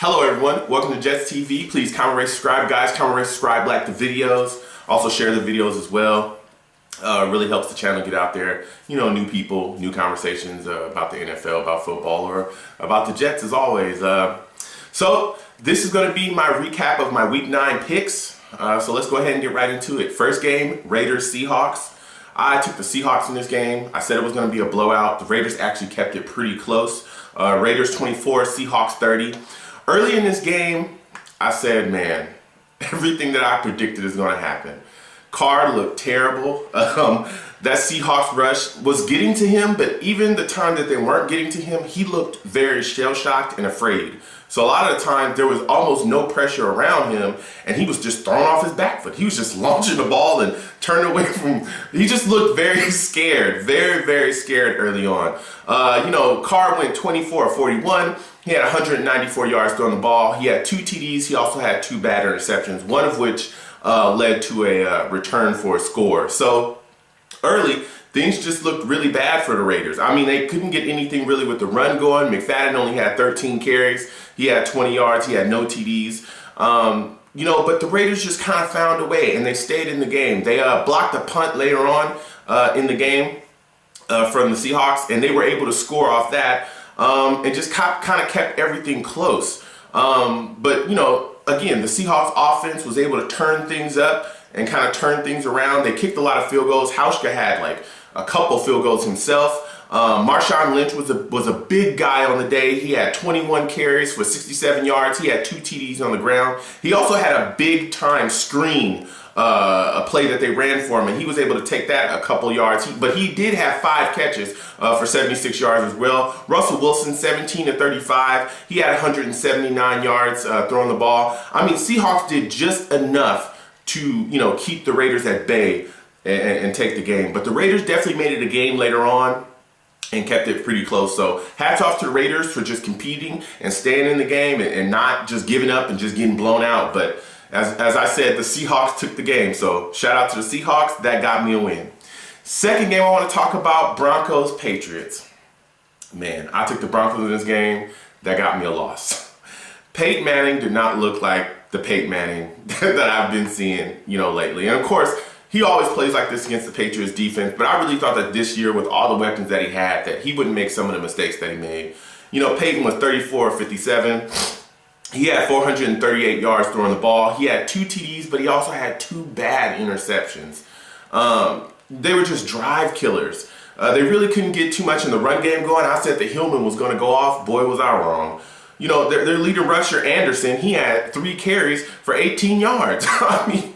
Hello everyone, welcome to Jets TV. Please comment, rate, subscribe. Guys, comment, rate, subscribe, like the videos. Also share the videos as well. Really helps the channel get out there. You know, new people, new conversations about the NFL, about football, or about the Jets as always. So this is going to be my recap of my Week 9 picks. So let's go ahead and get right into it. First game, Raiders-Seahawks. I took the Seahawks in this game. I said it was going to be a blowout. The Raiders actually kept it pretty close. Raiders 24, Seahawks 30. Early in this game, I said, man, everything that I predicted is going to happen. Carr looked terrible. That Seahawks rush was getting to him, but even the time that they weren't getting to him, he looked very shell-shocked and afraid. So a lot of the time, there was almost no pressure around him, and he was just throwing off his back foot. He was just launching the ball and turning away from. He just looked very scared, very scared early on. Carr went 24-41. He had 194 yards throwing the ball. He had 2 TDs. He also had 2 bad interceptions, one of which led to a return for a score. So early, things just looked really bad for the Raiders. I mean, they couldn't get anything really with the run going. McFadden only had 13 carries. He had 20 yards. He had no TDs. But the Raiders just kind of found a way, and they stayed in the game. They blocked a punt later on in the game from the Seahawks, and they were able to score off that and just kind of kept everything close. Again, the Seahawks offense was able to turn things up and kind of turn things around. They kicked a lot of field goals. Hauschka had like a couple field goals himself. Marshawn Lynch was a big guy on the day. He had 21 carries for 67 yards. He had 2 TDs on the ground. He also had a big time screen, a play that they ran for him, and he was able to take that a couple yards. But he did have 5 catches for 76 yards as well. Russell Wilson, 17-35. He had 179 yards throwing the ball. I mean, Seahawks did just enough to, keep the Raiders at bay and take the game. But the Raiders definitely made it a game later on and kept it pretty close. So hats off to the Raiders for just competing and staying in the game and not just giving up and just getting blown out. But as I said, the Seahawks took the game. So shout out to the Seahawks. That got me a win. Second game I want to talk about, Broncos-Patriots. Man, I took the Broncos in this game. That got me a loss. Peyton Manning did not look like the Peyton Manning that I've been seeing, lately. And of course, he always plays like this against the Patriots defense, but I really thought that this year, with all the weapons that he had, that he wouldn't make some of the mistakes that he made. Peyton was 34-57. He had 438 yards throwing the ball. He had 2 TDs, but he also had 2 bad interceptions. They were just drive killers. They really couldn't get too much in the run game going. I said that Hillman was going to go off. Boy, was I wrong. Their leading rusher, Anderson, he had 3 carries for 18 yards. Hillman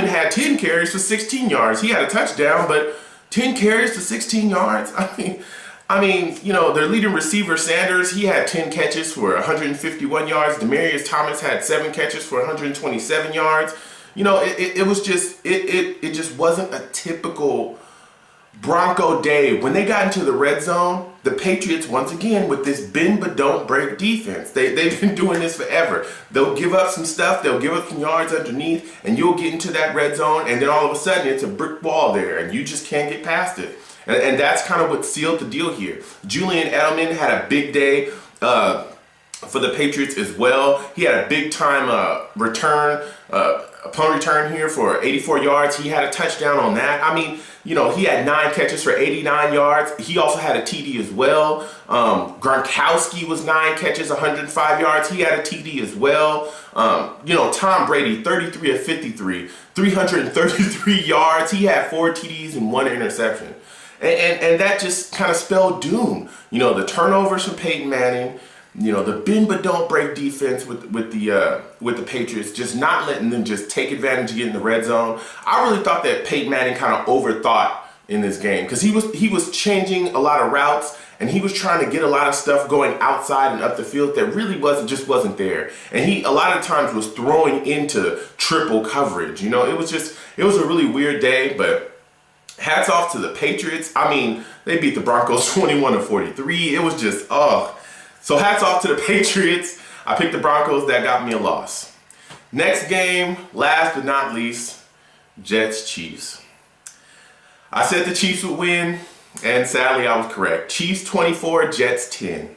had 10 carries for 16 yards. He had a touchdown, but 10 carries for 16 yards? Their leading receiver, Sanders, he had 10 catches for 151 yards. Demaryius Thomas had 7 catches for 127 yards. It just wasn't a typical Bronco day. When they got into the red zone, the Patriots, once again, with this bend but don't break defense, they've been doing this forever. They'll give up some stuff, they'll give up some yards underneath, and you'll get into that red zone, and then all of a sudden it's a brick wall there, and you just can't get past it. And that's kind of what sealed the deal here. Julian Edelman had a big day for the Patriots as well. He had a big time punt return here for 84 yards. He had a touchdown on that. He had 9 catches for 89 yards. He also had a TD as well. Gronkowski was 9 catches, 105 yards. He had a TD as well. Tom Brady, 33 of 53, 333 yards. He had 4 TDs and 1 interception. And that just kind of spelled doom. The turnovers from Peyton Manning, the bend but don't break defense with the Patriots, just not letting them just take advantage of getting in the red zone. I really thought that Peyton Manning kind of overthought in this game because he was changing a lot of routes and he was trying to get a lot of stuff going outside and up the field that really wasn't there. And he a lot of times was throwing into triple coverage. It was a really weird day, but hats off to the Patriots. They beat the Broncos 21-43. It was just, So hats off to the Patriots. I picked the Broncos. That got me a loss. Next game, last but not least, Jets-Chiefs. I said the Chiefs would win, and sadly I was correct. Chiefs 24, Jets 10.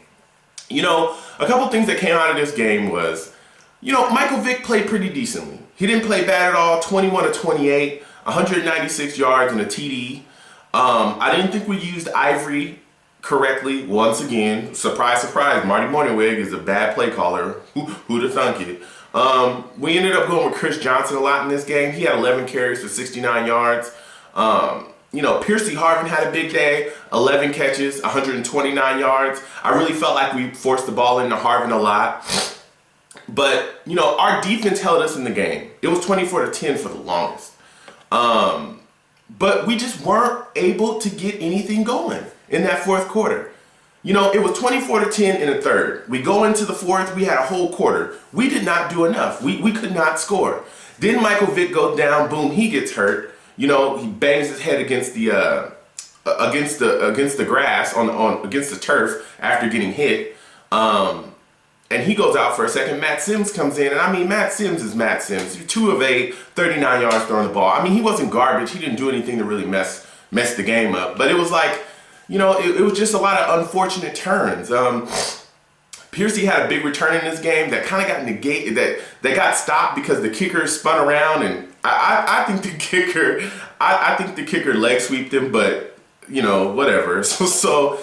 You know, a couple things that came out of this game was, you know, Michael Vick played pretty decently. He didn't play bad at all. 21 of 28, 196 yards and a TD. I didn't think we used Ivory correctly once again. Surprise, surprise. Marty Morningwig is a bad play caller. Who'd have thunk it? We ended up going with Chris Johnson a lot in this game. He had 11 carries for 69 yards. You know, Piercy Harvin had a big day, 11 catches, 129 yards. I really felt like we forced the ball into Harvin a lot. But, you know, our defense held us in the game. It was 24-10 for the longest. But we just weren't able to get anything going in that fourth quarter. You know, it was 24-10 in the third. We go into the fourth, we had a whole quarter. We did not do enough. We could not score. Then Michael Vick goes down, boom, he gets hurt. You know, he bangs his head against the grass against the turf after getting hit. And he goes out for a second. Matt Sims comes in, and I mean, Matt Sims is Matt Sims. 2 of 8, 39 yards throwing the ball. I mean, he wasn't garbage. He didn't do anything to really mess the game up. But it was like, you know, it was just a lot of unfortunate turns. Piercy had a big return in this game that kind of got negated, that got stopped because the kicker spun around, and I think the kicker leg sweeped him, but you know, whatever. So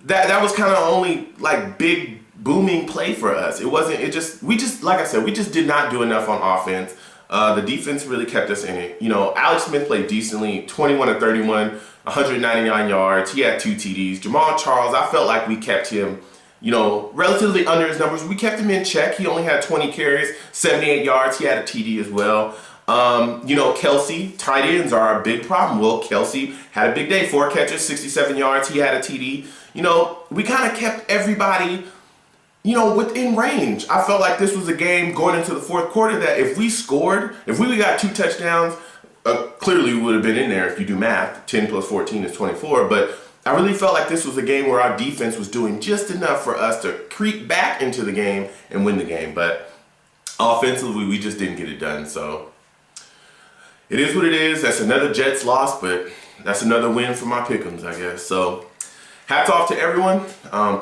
that was kind of only like big booming play for us. We just like I said, we just did not do enough on offense. The defense really kept us in it. You know, Alex Smith played decently, 21 of 31, 199 yards. He had 2 TDs. Jamal Charles, I felt like we kept him, you know, relatively under his numbers. We kept him in check. He only had 20 carries, 78 yards. He had a TD as well. You know, Kelsey, tight ends are a big problem. Will Kelsey had a big day, 4 catches, 67 yards. He had a TD. You know, we kind of kept everybody, you know, within range. I felt like this was a game going into the fourth quarter that if we got 2 touchdowns, clearly we would have been in there if you do math. 10 plus 14 is 24. But I really felt like this was a game where our defense was doing just enough for us to creep back into the game and win the game. But offensively, we just didn't get it done. So it is what it is. That's another Jets loss, but that's another win for my Pick'ems, I guess. So hats off to everyone.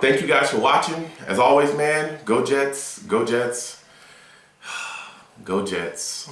Thank you guys for watching. As always, man, go Jets, go Jets, go Jets.